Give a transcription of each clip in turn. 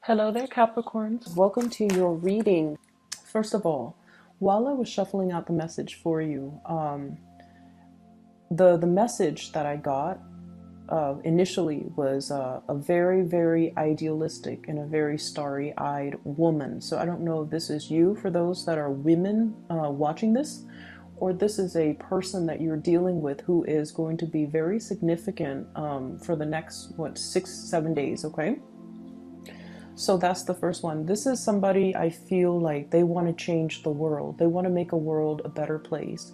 Hello there, Capricorns. Welcome to your reading. First of all, while I was shuffling out the message for you, the message that I got initially was a very, very idealistic and a very starry-eyed woman. So I don't know if this is you, for those that are women watching this, or this is a person that you're dealing with who is going to be very significant for the next, 6-7 days, okay? So that's the first one. This is somebody I feel like they want to change the world. They want to make a world a better place.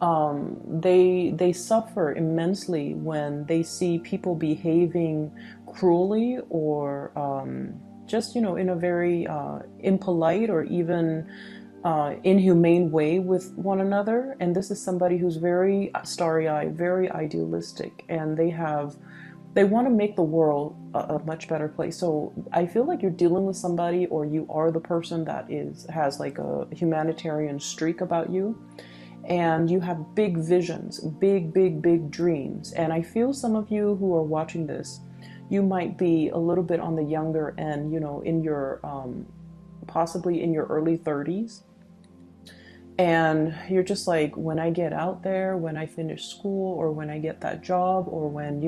They suffer immensely when they see people behaving cruelly or just in a very impolite or even inhumane way with one another. And this is somebody who's very starry-eyed, very idealistic, and they want to make the world a much better place. So I feel like you're dealing with somebody, or you are the person that has like a humanitarian streak about you, and you have big visions, big dreams. And I feel some of you who are watching this, you might be a little bit on the younger end, in your possibly in your early 30s. And you're just like, when I get out there, when I finish school, or when I get that job, or when,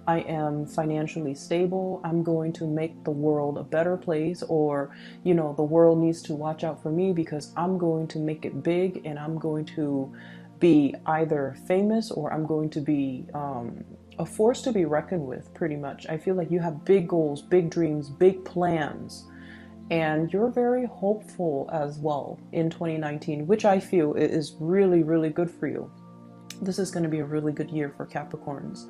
I am financially stable, I'm going to make the world a better place. Or, the world needs to watch out for me because I'm going to make it big, and I'm going to be either famous, or I'm going to be a force to be reckoned with, pretty much. I feel like you have big goals, big dreams, big plans. And you're very hopeful as well in 2019, which I feel is really, really good for you. This is going to be a really good year for Capricorns.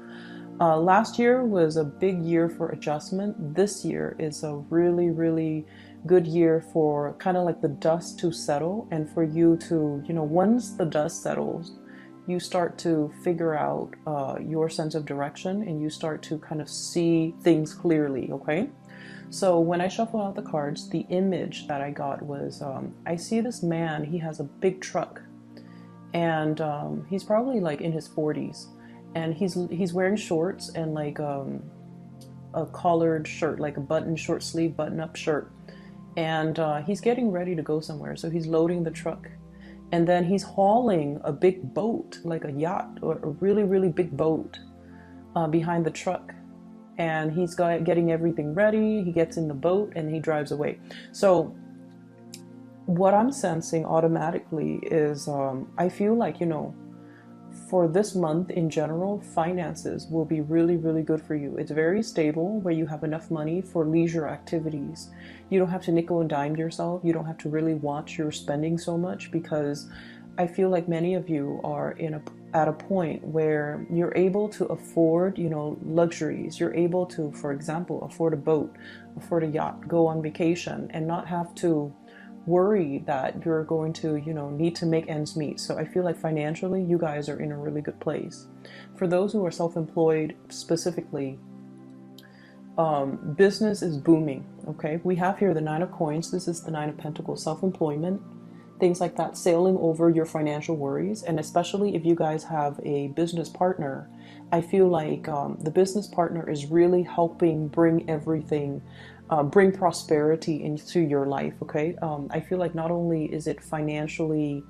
Last year was a big year for adjustment. This year is a really, really good year for kind of like the dust to settle, and for you to, once the dust settles, you start to figure out your sense of direction, and you start to kind of see things clearly, okay? So when I shuffled out the cards, the image that I got was, I see this man, he has a big truck, and he's probably like in his 40s, and he's wearing shorts and like a collared shirt, like a button, short sleeve button up shirt, and he's getting ready to go somewhere. So he's loading the truck, and then he's hauling a big boat, like a yacht or a really, really big boat behind the truck. And he's getting everything ready. He gets in the boat and he drives away. So what I'm sensing automatically is I feel like, for this month in general, finances will be really, really good for you. It's very stable, where you have enough money for leisure activities. You don't have to nickel and dime yourself. You don't have to really watch your spending so much, because I feel like many of you are at a point where you're able to afford, luxuries. You're able to, for example, afford a boat, afford a yacht, go on vacation, and not have to worry that you're going to, need to make ends meet. So I feel like financially, you guys are in a really good place. For those who are self-employed specifically, business is booming, okay? We have here the Nine of Coins. This is the Nine of Pentacles, self-employment, things like that, sailing over your financial worries. And especially if you guys have a business partner, I feel like the business partner is really helping bring everything, bring prosperity into your life, okay? I feel like not only is it financially,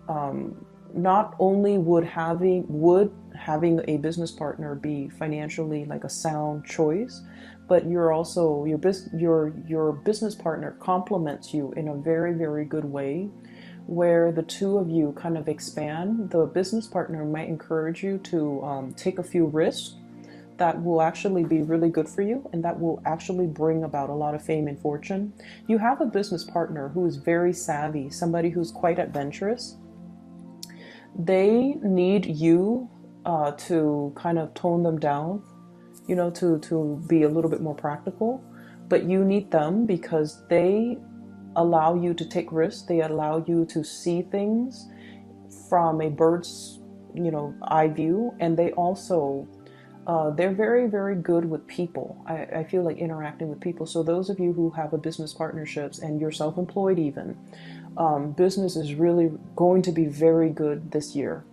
not only would having a business partner be financially like a sound choice, but you're also, your business partner complements you in a very, very good way, where the two of you kind of expand. The business partner might encourage you to take a few risks that will actually be really good for you, and that will actually bring about a lot of fame and fortune. You have a business partner who is very savvy, somebody who's quite adventurous. They need you to kind of tone them down, to be a little bit more practical. But you need them because they allow you to take risks. They allow you to see things from a bird's, eye view. And they also, they're very, very good with people. I feel like interacting with people. So those of you who have a business partnerships and you're self-employed even, business is really going to be very good this year.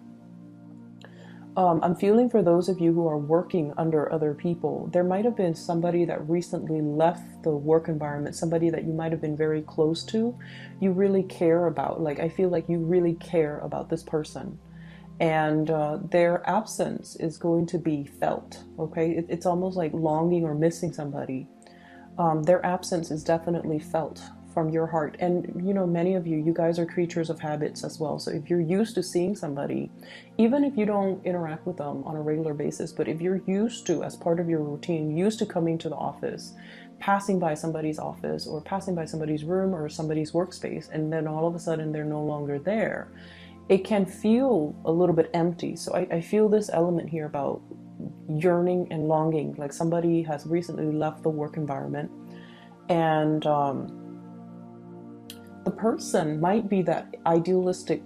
I'm feeling for those of you who are working under other people, there might have been somebody that recently left the work environment, somebody that you might have been very close to, you really care about. Like, I feel like you really care about this person. And their absence is going to be felt, okay? It's almost like longing or missing somebody. Their absence is definitely felt from your heart. And you know, many of you, you guys are creatures of habits as well. So if you're used to seeing somebody, even if you don't interact with them on a regular basis, but if you're used to, as part of your routine, used to coming to the office, passing by somebody's office or passing by somebody's room or somebody's workspace, and then all of a sudden they're no longer there, it can feel a little bit empty. So I feel this element here about yearning and longing, like somebody has recently left the work environment, and the person might be that idealistic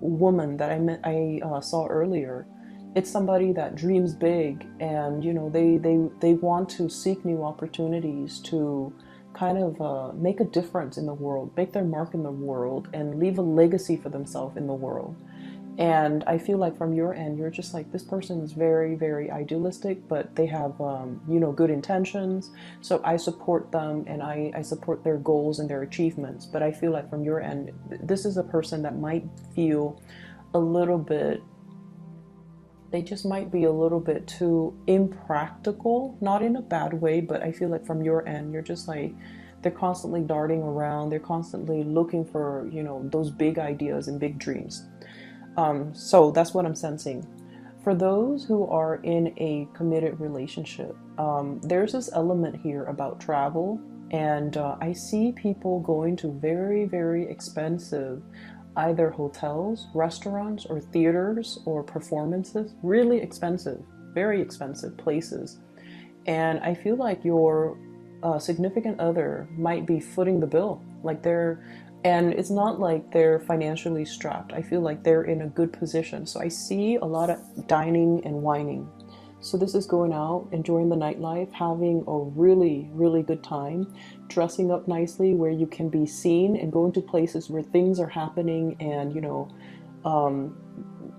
woman that I saw earlier. It's somebody that dreams big, and you know, they want to seek new opportunities to kind of make a difference in the world, make their mark in the world, and leave a legacy for themselves in the world. And I feel like from your end, you're just like, this person is very, very idealistic, but they have, you know, good intentions. So I support them, and I support their goals and their achievements. But I feel like from your end, this is a person that might feel a little bit, they just might be a little bit too impractical, not in a bad way, but I feel like from your end, you're just like, they're constantly darting around. They're constantly looking for, you know, those big ideas and big dreams. So that's what I'm sensing. For those who are in a committed relationship, there's this element here about travel, and I see people going to very, very expensive either hotels, restaurants, or theaters or performances, really expensive, very expensive places. And I feel like your significant other might be footing the bill. Like they're, and it's not like they're financially strapped. I feel like they're in a good position. So I see a lot of dining and wining. So this is going out, enjoying the nightlife, having a really, really good time, dressing up nicely where you can be seen, and going to places where things are happening, and, you know, um,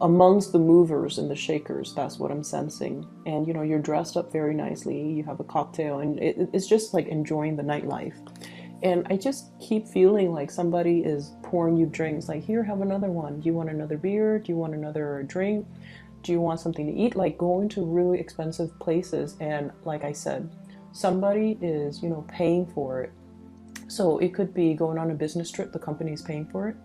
amongst the movers and the shakers. That's what I'm sensing. And, you know, you're dressed up very nicely, you have a cocktail, and it's just like enjoying the nightlife. And I just keep feeling like somebody is pouring you drinks, like, here, have another one. Do you want another beer? Do you want another drink? Do you want something to eat? Like going to really expensive places. And like I said, somebody is, you know, paying for it. So it could be going on a business trip, the company is paying for it.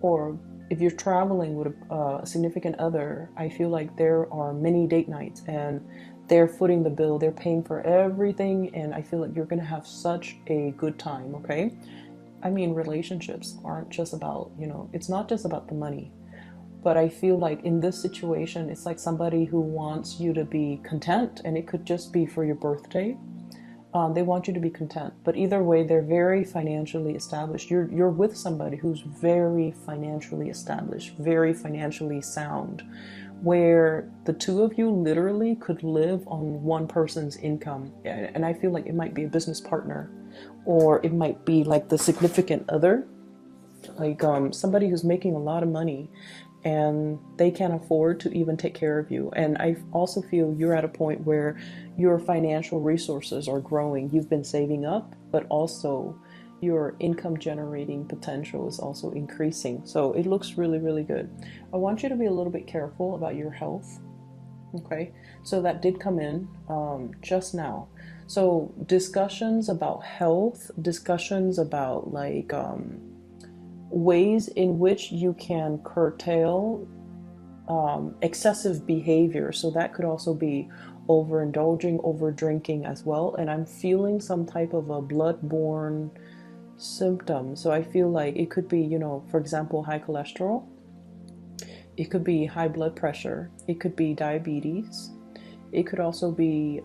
Or if you're traveling with a significant other, I feel like there are many date nights, and they're footing the bill, they're paying for everything, and I feel like you're gonna have such a good time, okay? I mean, relationships aren't just about, you know, it's not just about the money. But I feel like in this situation, it's like somebody who wants you to be content, and it could just be for your birthday. They want you to be content. But either way, they're very financially established. You're with somebody who's very financially established, very financially sound, where the two of you literally could live on one person's income. And I feel like it might be a business partner, or it might be like the significant other, like somebody who's making a lot of money, and they can't afford to even take care of you. And I also feel you're at a point where your financial resources are growing. You've been saving up, but also your income generating potential is also increasing. So it looks really, really good. I want you to be a little bit careful about your health. Okay, so that did come in just now. So discussions about health, discussions about like ways in which you can curtail excessive behavior. So that could also be overindulging, over drinking as well. And I'm feeling some type of a blood-borne symptom. So I feel like it could be, you know, for example, high cholesterol. It could be high blood pressure. It could be diabetes. It could also be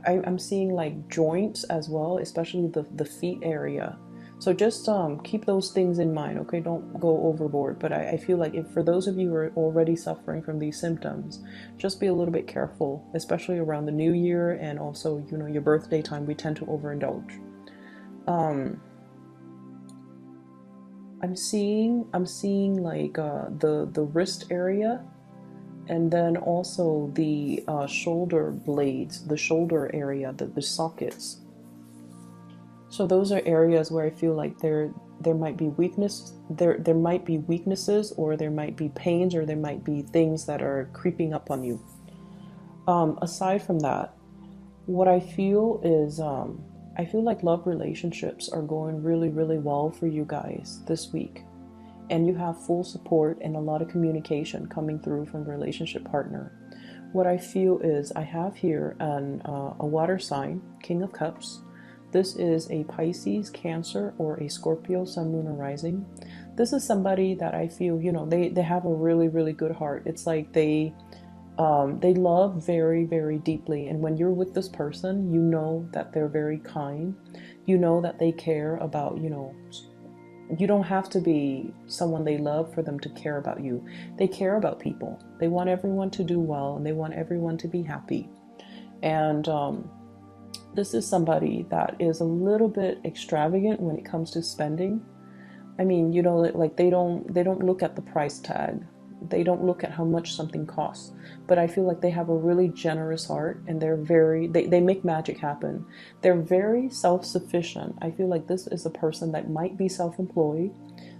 I'm seeing like joints as well, especially the feet area. So just keep those things in mind, okay? Don't go overboard. But I feel like if for those of you who are already suffering from these symptoms, just be a little bit careful, especially around the new year, and also, you know, your birthday time, we tend to overindulge. Um, I'm seeing like the wrist area, and then also the shoulder blades, the shoulder area, the sockets. So those are areas where I feel like there might be weakness, there might be weaknesses, or there might be pains, or there might be things that are creeping up on you. Aside from that, what I feel is I feel like love relationships are going really, really well for you guys this week. And you have full support and a lot of communication coming through from the relationship partner. What I feel is I have here a water sign, King of Cups. This is a Pisces, Cancer, or a Scorpio, Sun, Moon, or Rising. This is somebody that I feel, they have a really, really good heart. It's like they love very, very deeply. And when you're with this person, you know that they're very kind. You know that they care about, you don't have to be someone they love for them to care about you. They care about people. They want everyone to do well, and they want everyone to be happy. And this is somebody that is a little bit extravagant when it comes to spending. I mean, like they don't look at the price tag. They don't look at how much something costs. But I feel like they have a really generous heart, and they make magic happen. They're very self-sufficient. I feel like this is a person that might be self-employed.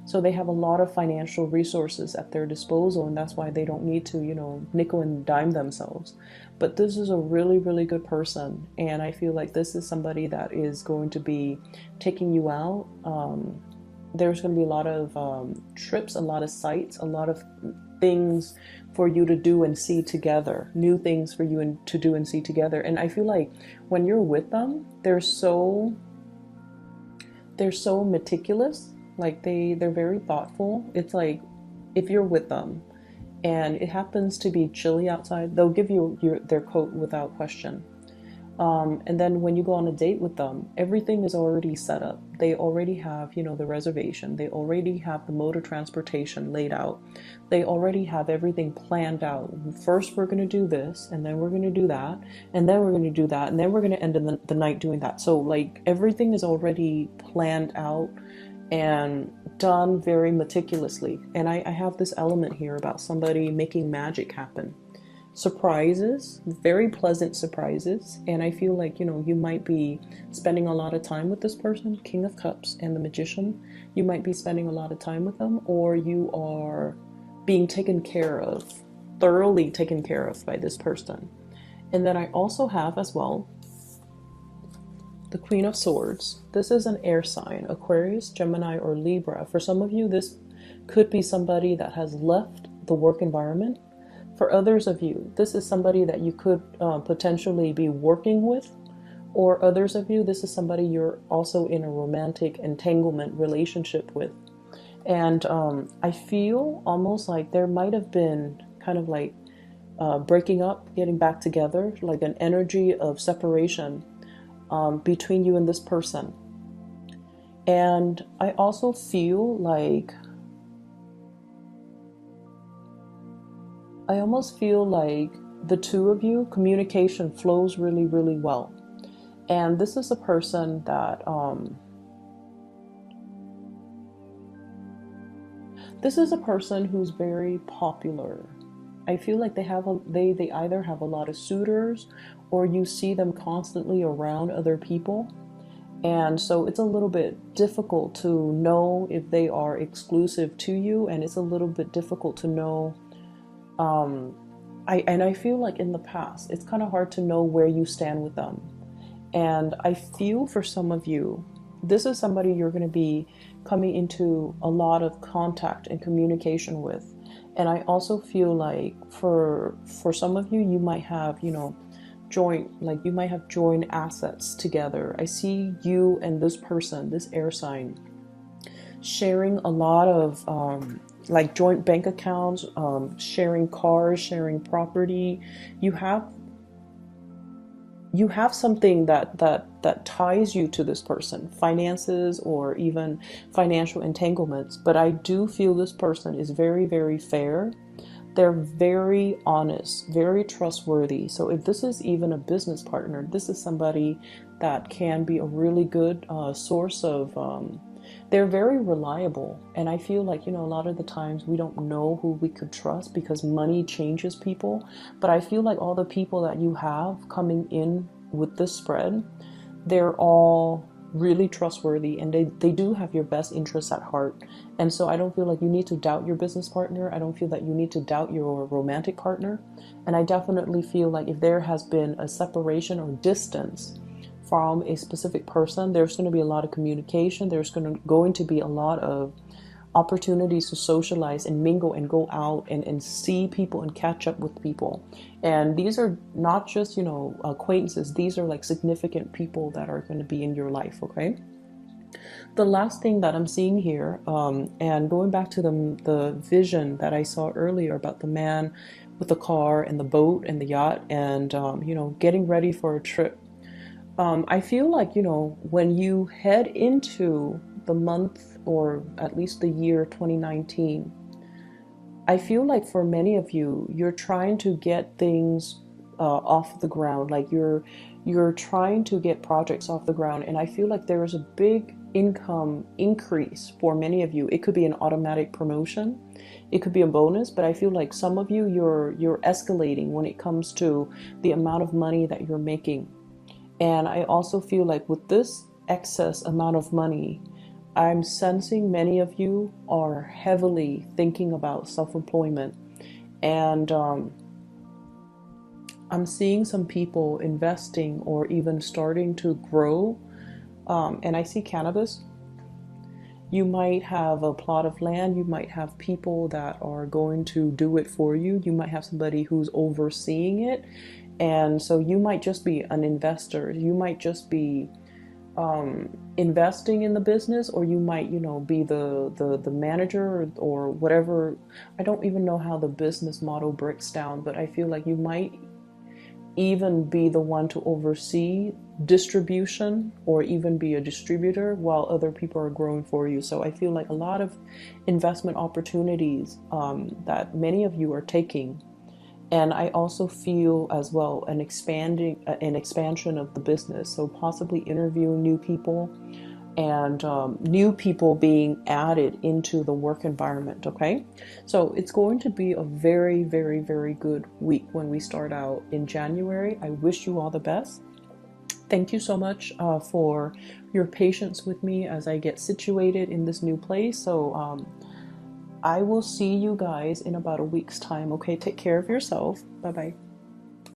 So they have a lot of financial resources at their disposal, and that's why they don't need to, nickel and dime themselves. But this is a really, really good person, and I feel like this is somebody that is going to be taking you out. There's going to be a lot of trips, a lot of sights, a lot of things for you to do and see together, new things for you to do and see together. And I feel like when you're with them, they're so meticulous. Like they're very thoughtful. It's like if you're with them and it happens to be chilly outside, they'll give you their coat without question. And then when you go on a date with them, everything is already set up. They already have, the reservation. They already have the mode of transportation laid out. They already have everything planned out. First, we're going to do this, and then we're going to do that, and then we're going to do that, and then we're going to end the night doing that. So, like, everything is already planned out and done very meticulously. And I have this element here about somebody making magic happen. Surprises, very pleasant surprises. And I feel like, you might be spending a lot of time with this person, King of Cups and the Magician. You might be spending a lot of time with them, or you are being taken care of, thoroughly taken care of by this person. And then I also have as well the Queen of Swords. This is an air sign, Aquarius, Gemini, or Libra. For some of you, this could be somebody that has left the work environment. For others of you, this is somebody that you could potentially be working with. Or others of you, this is somebody you're also in a romantic entanglement relationship with. And I feel almost like there might have been kind of like breaking up, getting back together, like an energy of separation between you and this person. And I also feel like I almost feel like the two of you, communication flows really, really well. And this is a person that, this is a person who's very popular. I feel like they either have a lot of suitors, or you see them constantly around other people. And so it's a little bit difficult to know if they are exclusive to you, and it's a little bit difficult to know. I feel like in the past, it's kind of hard to know where you stand with them. And I feel for some of you, this is somebody you're going to be coming into a lot of contact and communication with. And I also feel like for some of you, you might have, you might have joined assets together. I see you and this person, this air sign, sharing a lot of like joint bank accounts, sharing cars, sharing property. You have something that ties you to this person, finances or even financial entanglements. But I do feel this person is very, very fair. They're very honest, very trustworthy. So if this is even a business partner, this is somebody that can be a really good source of They're very reliable. And I feel like, a lot of the times we don't know who we could trust because money changes people. But I feel like all the people that you have coming in with this spread, they're all really trustworthy, and they do have your best interests at heart. And so I don't feel like you need to doubt your business partner. I don't feel that you need to doubt your romantic partner. And I definitely feel like if there has been a separation or distance from a specific person, there's going to be a lot of communication. There's going to be a lot of opportunities to socialize and mingle and go out and see people and catch up with people. And these are not just, acquaintances. These are like significant people that are going to be in your life, okay? The last thing that I'm seeing here, and going back to the vision that I saw earlier about the man with the car and the boat and the yacht and, getting ready for a trip. I feel like, when you head into the month or at least the year 2019, I feel like for many of you, you're trying to get things off the ground. Like you're trying to get projects off the ground. And I feel like there is a big income increase for many of you. It could be an automatic promotion. It could be a bonus, but I feel like some of you, you're escalating when it comes to the amount of money that you're making. And I also feel like with this excess amount of money, I'm sensing many of you are heavily thinking about self-employment. And I'm seeing some people investing or even starting to grow. And I see cannabis. You might have a plot of land. You might have people that are going to do it for you. You might have somebody who's overseeing it. And so you might just be an investor. You might just be investing in the business, or you might, be the manager or whatever. I don't even know how the business model breaks down, but I feel like you might even be the one to oversee distribution or even be a distributor while other people are growing for you. So I feel like a lot of investment opportunities that many of you are taking. And I also feel as well an expansion of the business. So possibly interviewing new people and new people being added into the work environment. Okay. So it's going to be a very, very, very good week when we start out in January. I wish you all the best. Thank you so much for your patience with me as I get situated in this new place. So, I will see you guys in about a week's time. Okay, take care of yourself. Bye bye.